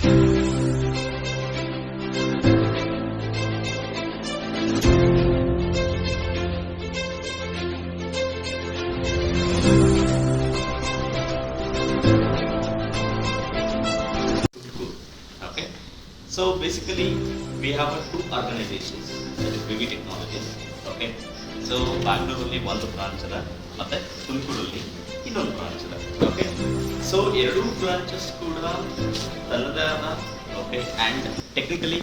Okay, so basically we have two organizations, that is BB Technologies. Okay, so ಬ್ಯಾಂಗ್ಳೂರಲ್ಲಿ ಒಂದು branch ಅದ ಮತ್ತೆ ತುಮಕೂರಲ್ಲಿ ಇನ್ನೊಂದು ಬ್ರಾಂಚ್ ಅದ. ಓಕೆ, ಸೊ ಎರಡೂ ಬ್ರಾಂಚಸ್ ಕೂಡ ತನ್ನದೇ ಆದ ಓಕೆ ಆ್ಯಂಡ್ ಟೆಕ್ನಿಕಲಿ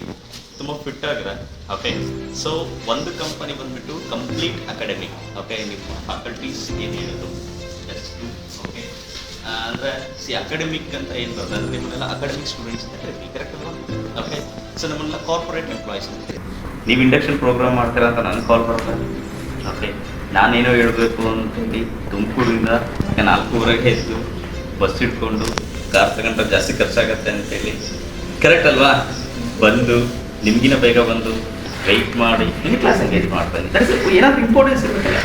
ತುಂಬ ಫಿಟ್ ಆಗಿರ. ಓಕೆ, ಸೊ ಒಂದು ಕಂಪನಿ ಬಂದ್ಬಿಟ್ಟು ಕಂಪ್ಲೀಟ್ ಅಕಾಡೆಮಿಕ್. ಓಕೆ, ನಿಮ್ಮ ಫ್ಯಾಕಲ್ಟೀಸ್ ಏನು ಹೇಳೋದು ಓಕೆ ಅಂದರೆ ಅಕಾಡೆಮಿಕ್ ಅಂತ ಏನು ಬರ್ತದೆ ಅಂದರೆ ನಿಮ್ಮನ್ನೆಲ್ಲ ಅಕಾಡೆಮಿಕ್ ಸ್ಟೂಡೆಂಟ್ಸ್ ಅಂತ ಹೇಳ್ತೀವಿ, ಕರೆಕ್ಟ್ ಅಲ್ವಾ? ಓಕೆ, ಸೊ ನಮ್ಮನ್ನೆಲ್ಲ ಕಾರ್ಪೊರೇಟ್ ಎಂಪ್ಲಾಯೀಸ್ ಅಂತ ನೀವು ಇಂಡಕ್ಷನ್ ಪ್ರೋಗ್ರಾಮ್ ಮಾಡ್ತೀರಾ ಅಂತ ನನಗೆ ಕಾಲ್ ಬರ್ತದೆ. ಓಕೆ, ನಾನೇನೋ ಹೇಳಬೇಕು ಅಂತೇಳಿ ತುಮಕೂರಿಂದ 4:30 ಎದ್ದು ಬಸ್ ಇಟ್ಕೊಂಡು ಕಾರ್ ತಗೊಂಡ್ರೆ ಜಾಸ್ತಿ ಖರ್ಚಾಗತ್ತೆ ಅಂತೇಳಿ, ಕರೆಕ್ಟ್ ಅಲ್ವಾ? ಬಂದು ನಿಮಗಿನ ಬೇಗ ಬಂದು ವೆಯ್ಟ್ ಮಾಡಿ ನಿಮ್ಮ ಕ್ಲಾಸ್ ಎಂಗೇಜ್ ಮಾಡ್ತಾನೆ. ಏನಾದರೂ ಇಂಪಾರ್ಟೆನ್ಸ್ ಇರಬೇಕಲ್ಲ,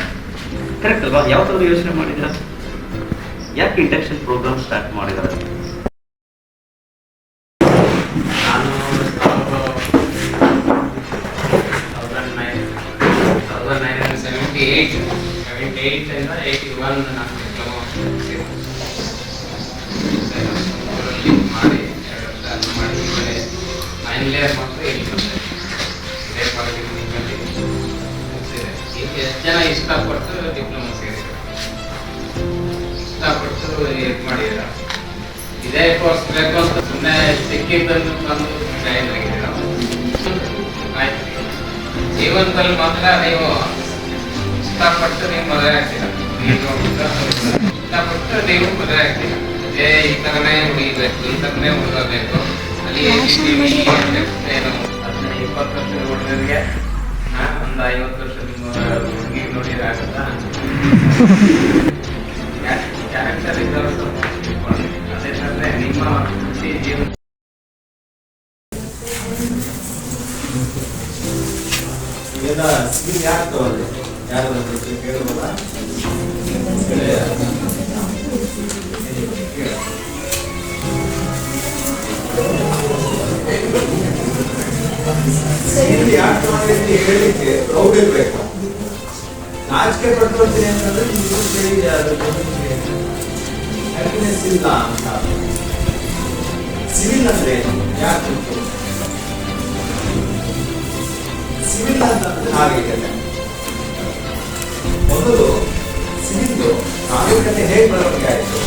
ಕರೆಕ್ಟ್ ಅಲ್ವಾ? ಯಾವ್ದಾದ್ರು ಯೋಚನೆ ಮಾಡಿದ್ದೀರಾ? ಯಾಕೆ ಇಂಡಕ್ಷನ್ ಪ್ರೋಗ್ರಾಮ್ ಸ್ಟಾರ್ಟ್ ಮಾಡಿದ್ದಾರೆ? ನಾನು 1978 81 ನಾನು ಡಿಪ್ಲೊಮಾ ಮಾಡಿ 2 ವರ್ಷ ಅದು ಮಾಡಿ ಫೈನಲ್ ಇಯರ್ ಮಾತ್ರ ಇಲ್ಲಿ ಬಂದೆ. ಇದೇ ಪಾಲಿಟೆಕ್ನಿಕಲ್ಲಿ ಮುಗಿಸಿದೆ. ಈಗ ಎಷ್ಟು ಜನ ಇಷ್ಟಪಟ್ಟು ಡಿಪ್ಲೊಮಾ ಸೇರಿದ್ರು, ಇಷ್ಟಪಟ್ಟು ಇದು ಮಾಡಿದ್ದೀರ. ಇದೇ ಕೋರ್ಸ್ ಬೇಕು ಅಂತ ಸುಮ್ಮನೆ ಸಿಕ್ಕಿದ್ದನ್ನು ಬಂದು ಜಾಯಿನ್ ಆಗಿದ್ದೀರ. ಆಯ್ತು, ಜೀವನದಲ್ಲಿ ಮಾತ್ರ ನೀವು ಇಷ್ಟಪಟ್ಟು ನೀವು ಮದುವೆ ಆಗ್ತೀರ, ಇಷ್ಟಪಟ್ಟು ನೀವು ಮದುವೆ ಆಗ್ತೀರ. ಈ ಥರನೇ ಉಳಿಬೇಕು, ಈ ಥರನೇ ಉಳಿಬೇಕು. ಅಲ್ಲಿ ಏನು 20 ವರ್ಷದ ಹುಡುಗರಿಗೆ ಒಂದು 50 ವರ್ಷದ ಹುಡುಗಿ ನೋಡಿದ್ರೆ ಆಗುತ್ತಾ? ಕ್ಯಾರೆಕ್ಟರ್ ಇದ್ದವರು ಅದೇ ಥರನೇ ನಿಮ್ಮ ವೃತ್ತಿ ಜೀವನ. ಹೇಳಲಿಕ್ಕೆ ಪ್ರೌಢ ಇರಬೇಕು. ನಾಚಿಕೆ ಪಡ್ಕೊಳ್ತೀನಿ ಅಂತಂದ್ರೆ ಹ್ಯಾಪಿನೆಸ್ ಇಲ್ಲ ಅಂತ. ಸಿವಿಲ್ ಅಂದ್ರೆ ಯಾಕೆ ಸಿವಿಲ್ ಅಂತಂದ್ರೆ ಹಾಗೆ ಮೊದಲು ಸಿವಿಲ್ ನಾಗರಿಕತೆ ಹೇಗೆ ಬೆಳವಣಿಗೆ ಆಯಿತು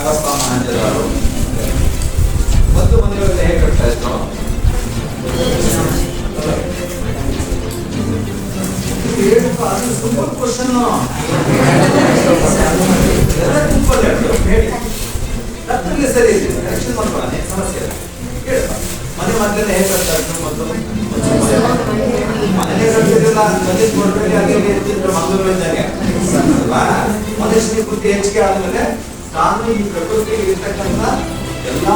ಅರಪ್ಪ ಮಹಾಂಜರಾರು ಮತ್ತು ಮನೆಗಳಲ್ಲಿ ಹೇಗೆ ಕಟ್ತಾ ಇದ್ರು. ಅದು ಸಿಂಪಲ್ ಕ್ವಶನ್, ಎಲ್ಲ ಸಿಂಪಲ್ ಹೇಳಿ ತಪ್ಪಲ್ಲಿ ಸರಿ ಇದೆ, ಕರೆಕ್ಷನ್ ಮಾಡ್ಕೊಳ್ಳೋಣ, ಸಮಸ್ಯೆ ಇಲ್ಲ. ಹೇಳಪ್ಪ, ಮನೆ ಮಕ್ಕಳನ್ನ ಹೇಗೆ ಕಟ್ತಾ ಇದ್ರು ಮತ್ತು ಮನೆ ಕಟ್ಟಿದ್ರಲ್ಲ ಮನೆ ಕೊಡ್ಬೇಡಿ ಅದೇ ಇರ್ತಿದ್ರು ಮಂಗಳೂರಿದ್ದಾಗ ಅಲ್ವಾ? ಮನುಷ್ಯನ ಬುದ್ಧಿ ಹೆಚ್ಚಿಗೆ ಆದ್ಮೇಲೆ ನಾನು ಈ ಪ್ರಕೃತಿಗೆ ಇರ್ತಕ್ಕಂಥ ಎಲ್ಲ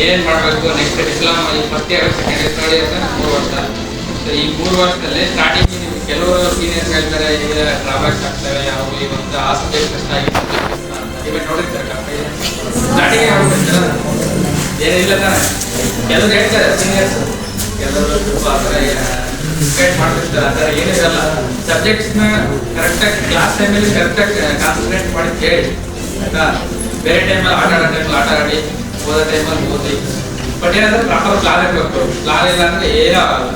ಏನ್ ಮಾಡಬೇಕು next diploma first year second year third year 3 ವರ್ಷ. ಸೊ ಈ 3 ವರ್ಷದಲ್ಲಿ ಸ್ಟಾರ್ಟಿಂಗ್ ಕೆಲವರು ಸೀನಿಯರ್ಸ್ ಹೇಳ್ತಾರೆ ಈಗ ಡ್ರಾಬ್ಯಾಕ್ಸ್ ಆಗ್ತವೆ, ಯಾವ ಈ ಒಂದು ಆ ಸಬ್ಜೆಕ್ಟ್ ಕಷ್ಟ ಆಗಿತ್ತು ಇವಾಗ ನೋಡಿರ್ತಾರೆ ಕಷ್ಟ ಇದೆ ಸ್ಟಾರ್ಟಿಂಗ್ ಹೇಳ್ಬಿಡ್ತಾರೆ, ಏನಿಲ್ಲ ತಾನೆ. ಕೆಲವರು ಹೇಳ್ತಾರೆ ಸೀನಿಯರ್ಸ್, ಕೆಲವರು ಸ್ವಲ್ಪ ಆ ಥರ ಗೈಡ್ ಮಾಡ್ತಿರ್ತಾರೆ, ಆ ಥರ ಏನಿರಲ್ಲ. ಸಬ್ಜೆಕ್ಟ್ಸ್ನ ಕರೆಕ್ಟಾಗಿ ಕ್ಲಾಸ್ ಟೈಮಲ್ಲಿ ಕರೆಕ್ಟಾಗಿ ಕಾನ್ಸಂಟ್ರೇಟ್ ಮಾಡಿ ಕೇಳಿ ಆಯ್ತಾ. ಬೇರೆ ಟೈಮಲ್ಲಿ ಆಟ ಆಡೋ ಟೈಮಲ್ಲಿ ಆಟ ಆಡಿ, ಓದೋ ಟೈಮಲ್ಲಿ ಓದಿ. ಬಟ್ ಏನಂದ್ರೆ ಪ್ರಾಪರ್ ಪ್ಲಾನ್ ಇರಬೇಕು. ಪ್ಲಾನ್ ಇಲ್ಲ ಅಂದ್ರೆ ಏನೂ ಆಗಲ್ಲ.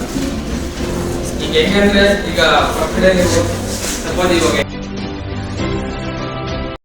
ಈಗ ಹೆಂಗಂದ್ರೆ ಈಗ ಫಸ್ಟ್ ಡೇ ನೀವು ಸಪೋಸ್ ಇವಾಗ